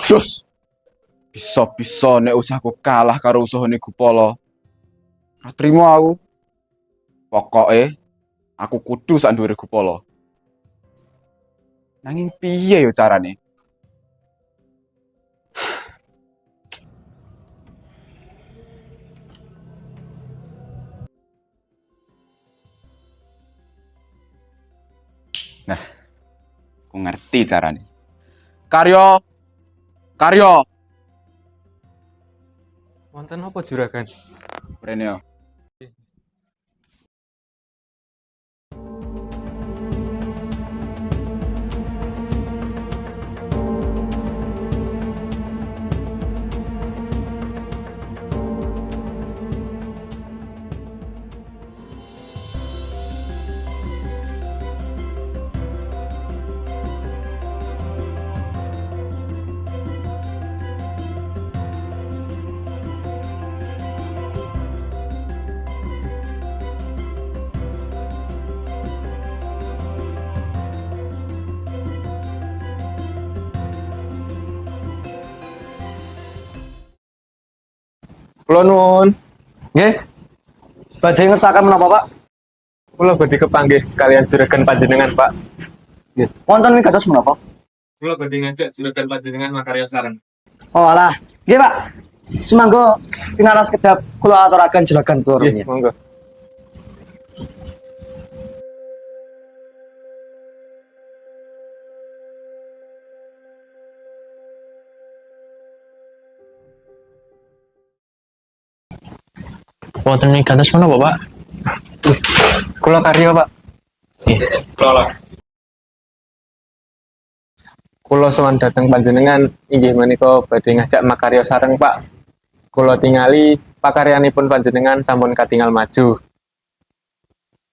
Cus, bisa-bisa nek usahaku kalah karo usahane Gupala. Ora trimo aku. Pokoke aku kudu sak dhuwure Gupala. Nanging piye yo carane? Nah, aku ngerti carane. Karyo, Karyo. Wonten apa juragan? Rene yo. Kula nuwun. Nggih. Badhe ngersakaken menapa, Pak? Kula badhe kepanggih kalian juragan panjenengan, Pak. Nggih. Wonten kados menapa? Kula badhe ngajak juragan panjenengan makarya sareng. Oh alah. Nggih, Pak. Semangga pinaras kedap kula aturaken juragan kula Nggih, rumiyin. monggo. Wonten ing gantos menapa, Pak? Kula karya, Pak. Kula. Kula sowan dhateng panjenengan inggih menika badhe ngajak makarya sareng, Pak. Kula tingali pakaryanipun panjenengan sampun katingal maju.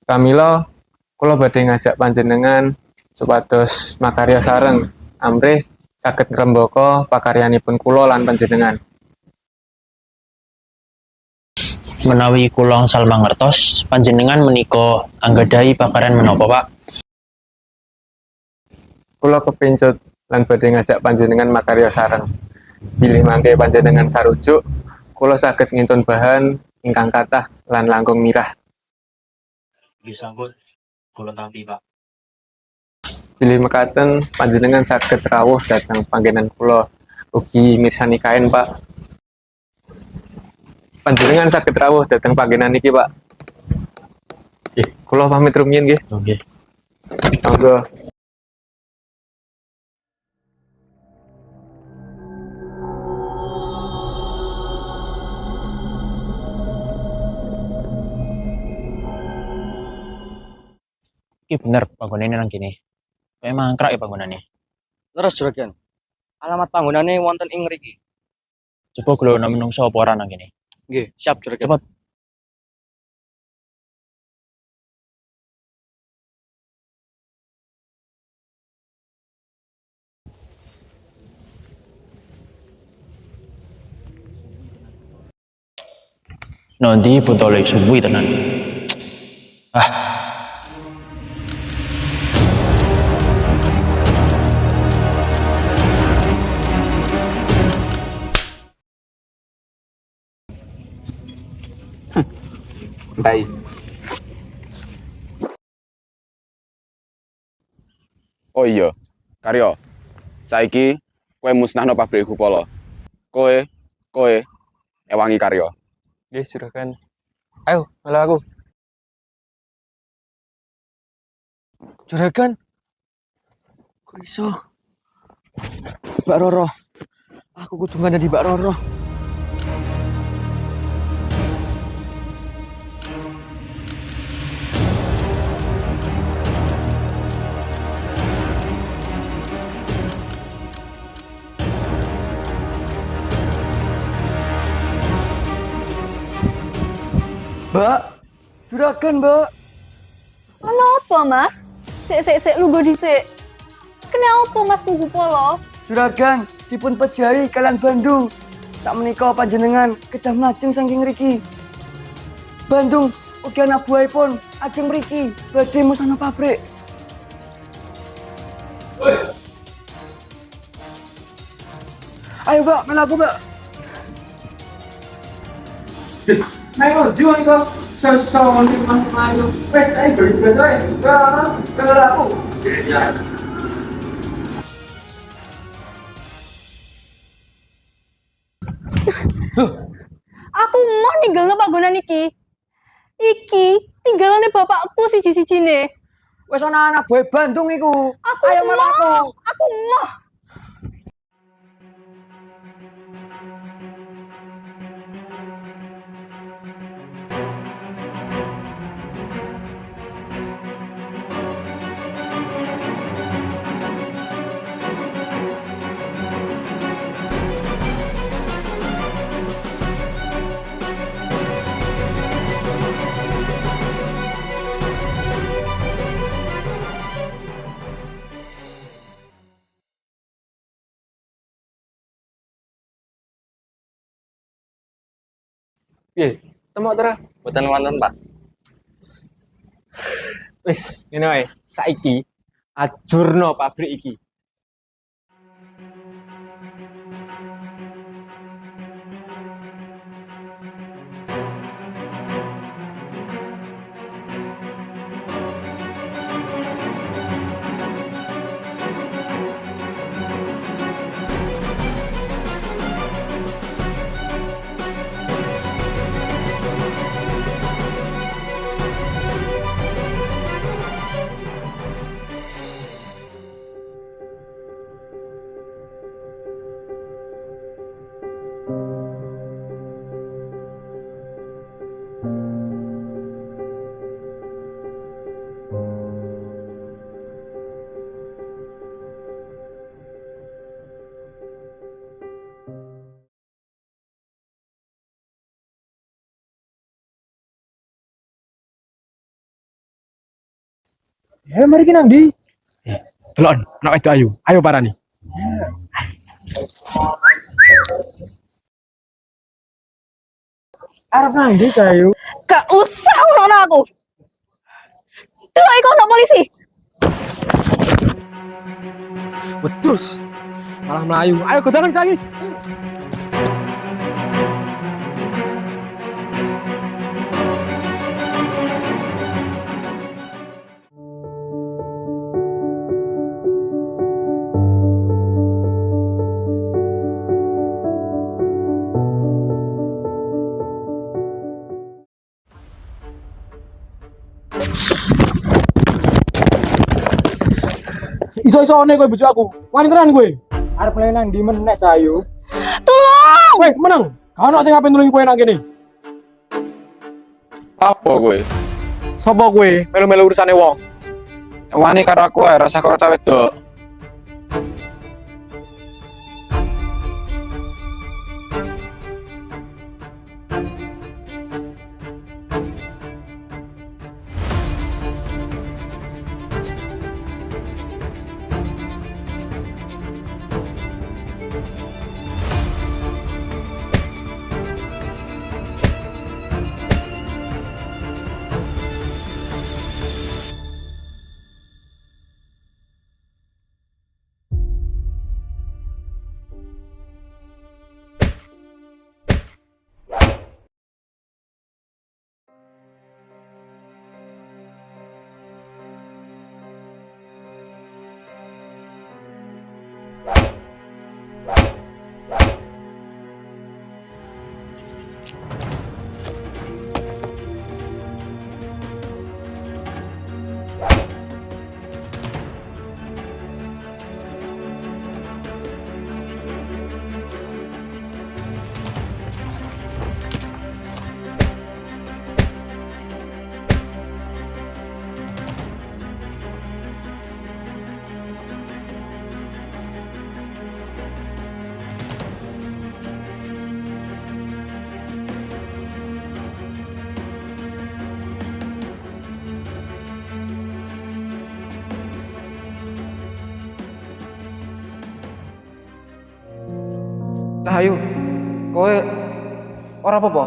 Pramila kula badhe ngajak panjenengan supados makarya sareng amrih saged ngrembaka pakaryanipun kula lan panjenengan. Menawi kula angsal mangertos, panjenengan menika anggadhahi pakaryan menapa, Pak? Kula kepincut lan badhe ngajak panjenengan makarya sareng. Bilih mangke panjenengan sarujuk, kula saged ngintun bahan ingkang kathah lan langkung mirah. Disambut kula tampi, Pak. Bilih mekaten panjenengan saged rawuh dhateng panggenan kula ugi mirsani kain, Pak. Panjenengan saged rawuh dhateng panggenan iki, Pak. Nggih, kula pamit rumiyin nggih. Nggih. Monggo. Iki bener panggonane nang kene. Kayak mangkrak ya panggonane. Terus juragan. Alamat panggonane wonten ing mriki. Coba gelona menungso apa ora nang kene. Nggih, siap juragan. Cepet. Nanti botole suwi tenan. Ah, Entai. Oh iya, Karyo. Saiki kowe musnahno pabrik Gupala. Kowe ewangi Karyo. Nggih, juragan. Ayo, melu aku. Juragan. Kok iso? Mbak Roro. Aku kudu ngandani Mbak Roro. Mbak, juragan, Mbak. Ono apa, Mas? Sik, lugo dhisik. Kene apa Mas Pugu Polo? Juragan dipun pejahi kalian Bandung. Tak menika panjenengan kedah mlajeng saking mriki. Bandung ugi anak buahipun ajeng mriki badhe musana pabrik. Ayo, Mbak, melu aku, Mbak. Ayo, jual kok. Sesama di mana-mana. Wes, ayo beli-beli aja. Melu aku. Aku mau ninggalno panggonan iki. Iki tinggalane bapakku siji-sijine. Wes ana anak buah Bandung iku. Aku Ayo melu aku. mau. Aku mau. Piye? Temok terus. Mboten wonten, Pak. Wis, ngene wae. Saiki ajurno pabrik iki. Mari kita nang ndi? Delok, nek itu ayu. Ayo parani. Arep nang ndi kayu? Gak usah ngono aku. Delok iku ono polisi. Wedhus. Malah melayu. Ayo godangan saiki. Iso-isone kowe bojo aku. Wani tenan kowe. Arep mlayu nang ndi meneh Cahayu? Tolong. Wes meneng. Gak ono sing ape nulungi kowe nang kene. Apa kowe? Sopo kowe melu-melu urusane wong? Wani karo aku ae rasa karo cah wedok. Cahayu, kowe ora apa-apa?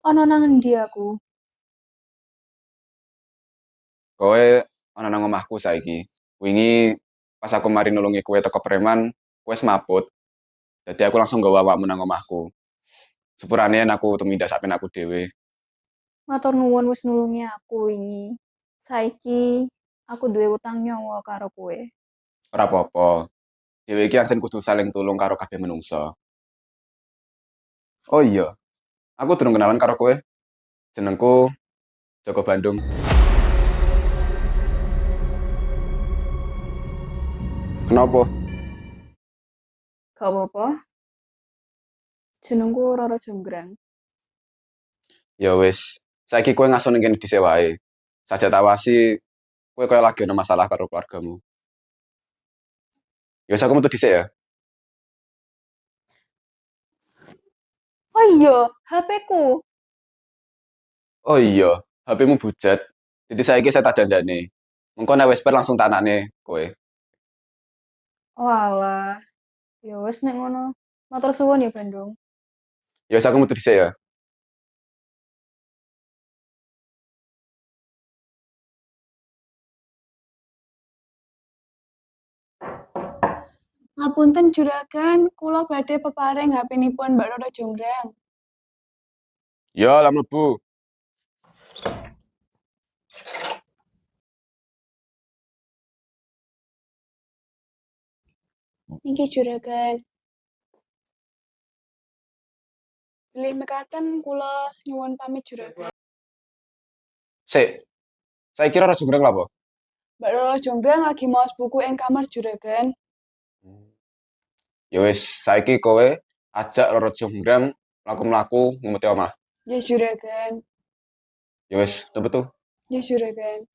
Ono nang ndi aku? Kowe ana nang omahku saiki. Wingi pas aku mari nulungi kowe teko preman, kowe semaput. Dadi aku langsung nggawa awakmu nang omahku. Sepurane yen aku tumindak sak penaku dhewe. Matur nuwun wis nulungi aku wingi. Saiki aku duwe utang nyawa karo kowe. Ora apa-apa. Dhewe iki ancen kudu saling tulung karo kabeh menungsa. Oh iya, aku durung kenalan karo kowe. Jenengku Joko Bandung. Kenapa? Gak apa-apa. Jenengku Roro Jonggrang. Ya wis, saiki kowe ngaso ning kene dhisik wae. Sajak tak wasi, kowe kaya lagi ana masalah karo keluargamu. Ya wis aku metu dhisik ya. Oh iya, HP-ku. Oh iya, HP-mu bujat. Jadi saiki saya tak dandane. Mengko nek wis bar langsung tak anakne kowe. Oh alah. Ya wis nek ngono. Matur suwun ya Bandung. Ya wis aku metu dhisik ya. Ngapunten juragan, kula badhe peparing HP-nipun Mbak Roro Jonggrang. Ya, lah mlebu. Niki juragan. Bilih mekaten kula nyuwun pamit juragan. Sik. Saiki ora jumreng lho apa? Mbak Roro Jonggrang lagi maos buku ing kamar juragan. Ya wis, saiki kowe ajak Roro Jonggrang mlaku-mlaku ngumeti omah. Ya juragan. Ya wis, cepet tuh. Ya juragan.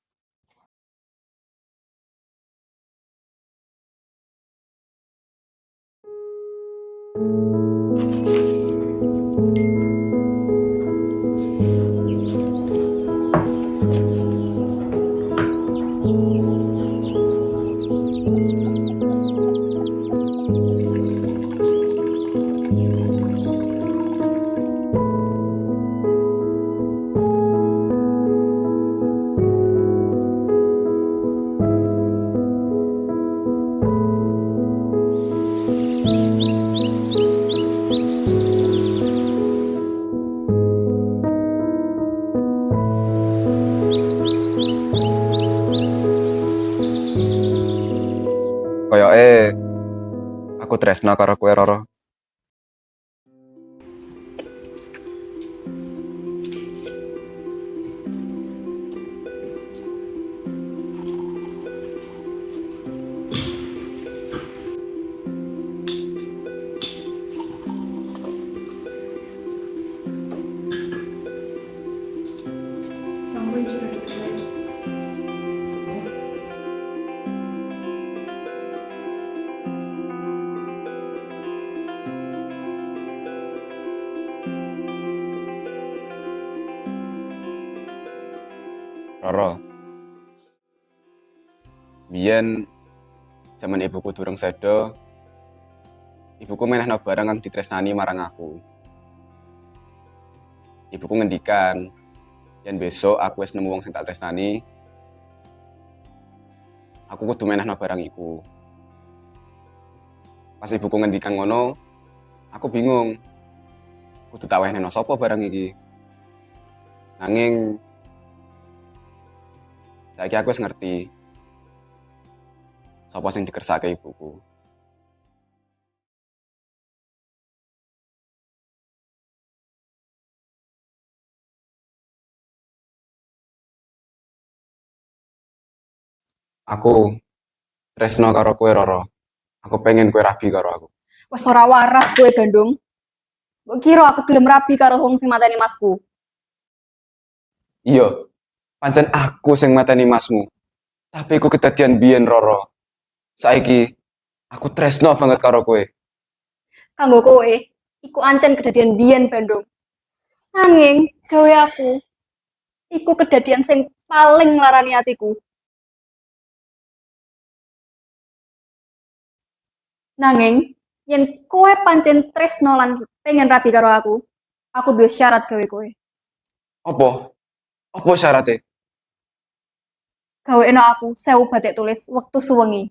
Koyoke aku tresno karo kowe Roro. Sampun juragan. Roro. Biyen jaman ibuku durung sedo, ibuku menehno barang kang ditresnani marang aku. Ibuku ngendikan, yen besok aku wis nemu wong sing tak tresnani, aku kudu menehno barang iku. Pas ibuku ngendikan ngono, aku bingung. Kudu tak wehneno sapa barang iki. Nanging saiki aku wis ngerti sapa sing dikersake ibuku. Aku tresno karo kowe Roro. Aku pengen kowe rabi karo aku. Wes ora waras kowe Bandung. Mbok kira aku gelem rabi karo wong sing mateni masku. Iya, pancen aku sing mateni masmu. Tapi iku kedadian biyen Roro. Saiki aku tresno banget karo kowe. Kanggo kowe, iku ancen kedadian biyen Bandung. Nanging gawe aku iku kedadian sing paling nglarani atiku. Nanging yen kowe pancen tresno lan pengen rabi karo aku duwe syarat gawe kowe. Apa? Apa syaratnya? gawekno aku 1000 batik tulis wektu suwengi.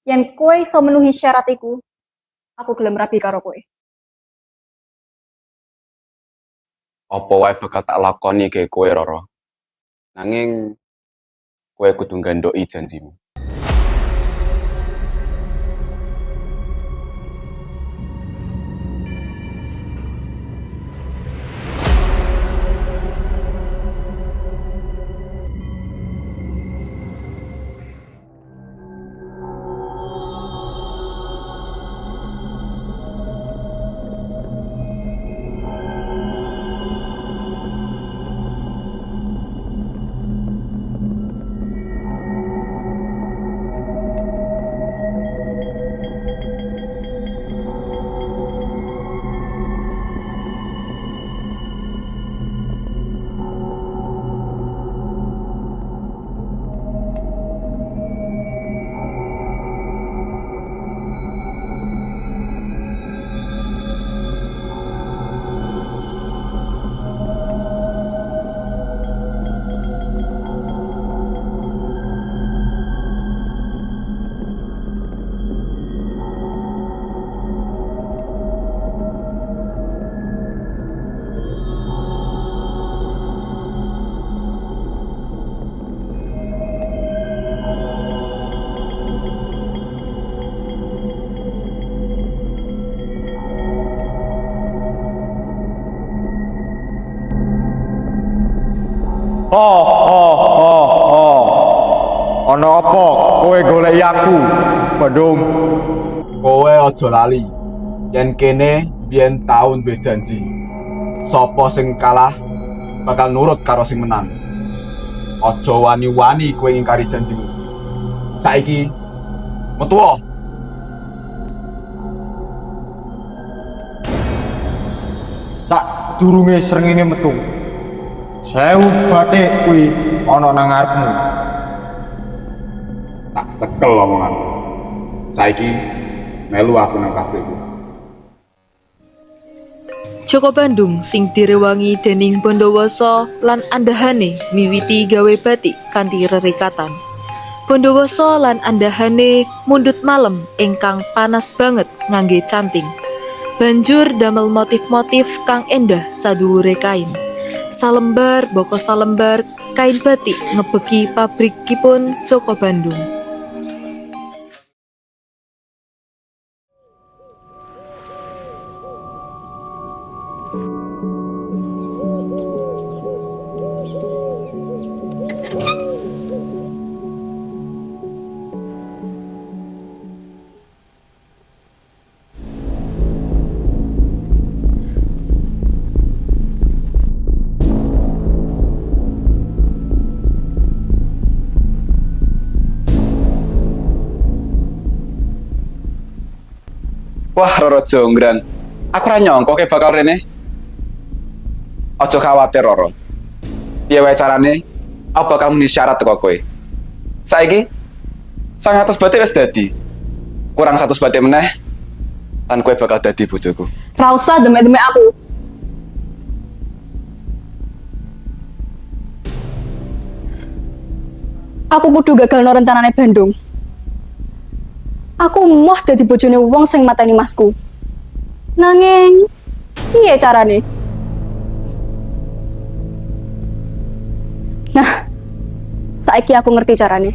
Yen kowe iso menuhi syarat iku, aku gelem rabi karo kowe. Apa wae bakal tak lakoni ke kowe Roro. Nanging kowe kudu nggandoki janjimu. Ono apa kowe golek aku, Bandung? Kowe aja lali. Yen kene biyen taun duwe janji. Sapa sing kalah bakal nurut karo sing menang. Aja wani-wani kowe ngingkari janjimu. Saiki metu. Tak durunge srengenge metu. 1000 batik kuwi ana nang ngarepmu. Tak cekel omongan. Saiki melu aku nang pabrikku. Joko Bandung sing direwangi dening Bondowoso lan andahane miwiti gawe batik kanthi rerikatan. Bondowoso lan andahane mundhut malem ingkang panas banget ngangge canting. Banjur damel motif-motif kang endah saduwure kain. Salembar boko salembar kain batik ngebeki pabrikipun Joko Bandung. Wah, Roro Jonggrang. Aku ora nyangka kowe bakal rene. Aja khawatir, Roro. Piye wae carane, aku bakal muni syarat teko kowe. Saiki 100 batik wis dadi. Kurang 100 batik meneh, lan kowe bakal dadi bojoku. Ra usah demek-demek aku. Aku kudu gagalno rencanane Bandung. Aku moh dadi bojone wong sing mateni masku. Nanging piye carane? Nah, saiki aku ngerti carane.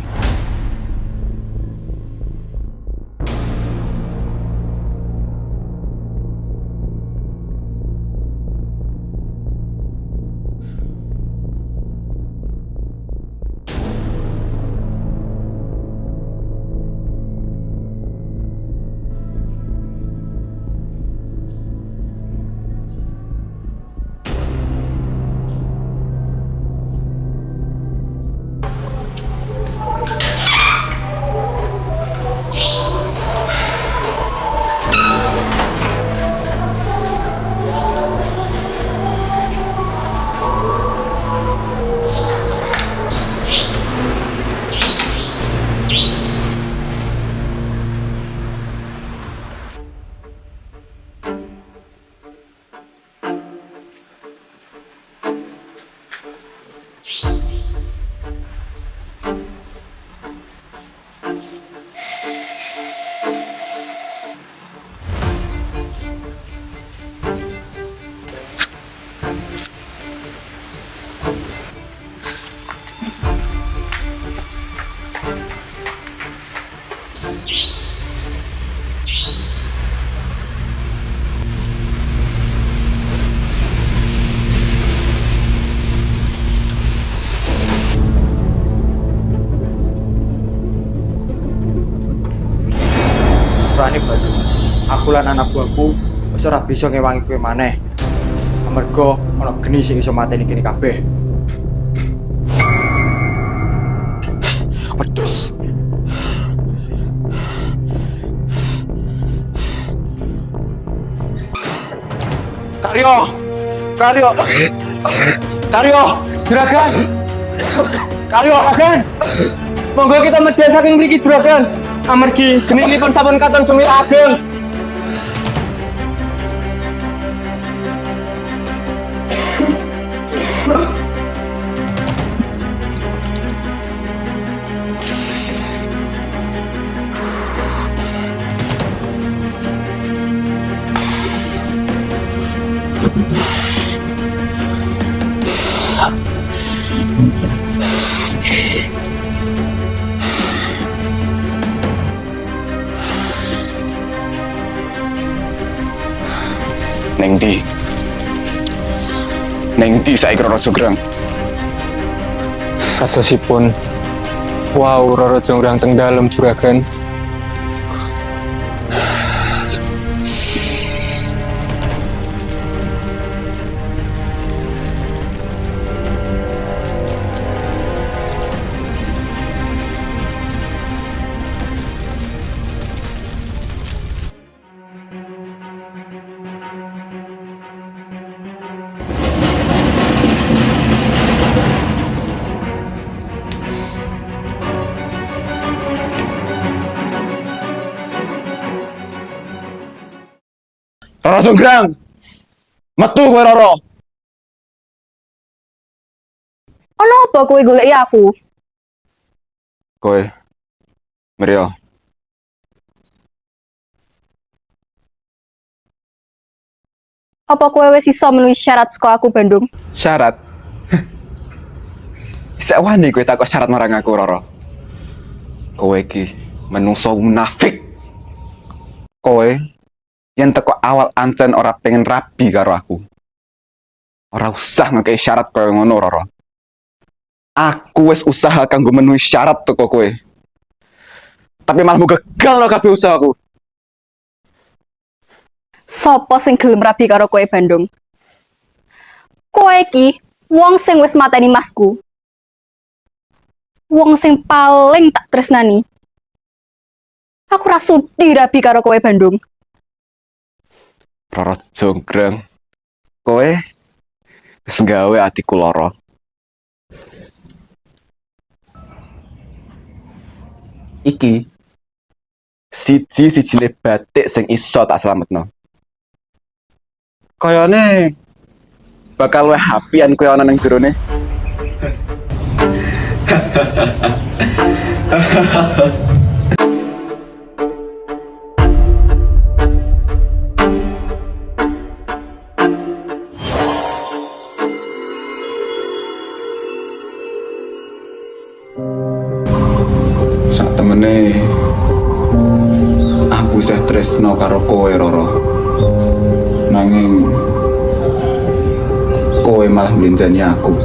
aturane Bandung. Aku lan anak buahku wis ora bisa ngewangi kowe maneh. Amarga ana geni sing iso mateni kene kabeh. Wedhus. Karyo. Karyo. Karyo. Juragan. Juragan. Monggo kita medal saking mriki juragan. Amargi geningipun sampun katon sumir ageng. Neng di saiki Roro Jonggrang. Kadosipun wow Roro Jonggrang teng dalem juragan. Roro Jonggrang. Metu kowe Roro. Ono apa kowe goleki aku? Kowe. Mrio. Apa kowe wis iso menuhi syarat saka aku Bandung? Syarat. Sak wani kowe takok syarat marang aku Roro. Kowe iki menungso munafik. Kowe yang teko awal ancen ora pengen rabi karo aku. Ora usah ngekei syarat koyo ngono, Roro. Aku wis usaha kanggo menuhi syarat teko kowe. Tapi malah gagal lo kabeh usahaku. Sopo sing gelem rabi karo kowe Bandung? Kowe iki wong sing wis mateni masku. Wong sing paling tak tresnani. Aku ra sudi rabi karo kowe Bandung. Roro Jonggrang. Kowe wis nggawe atiku lara. Iki siji-sijine batik sing iso tak slametno. Kayane bakal luwih hapian kowe ana ning jerone. Sak temene aku isih tresno karo kowe Roro. Nanging kowe malah mlinjani aku.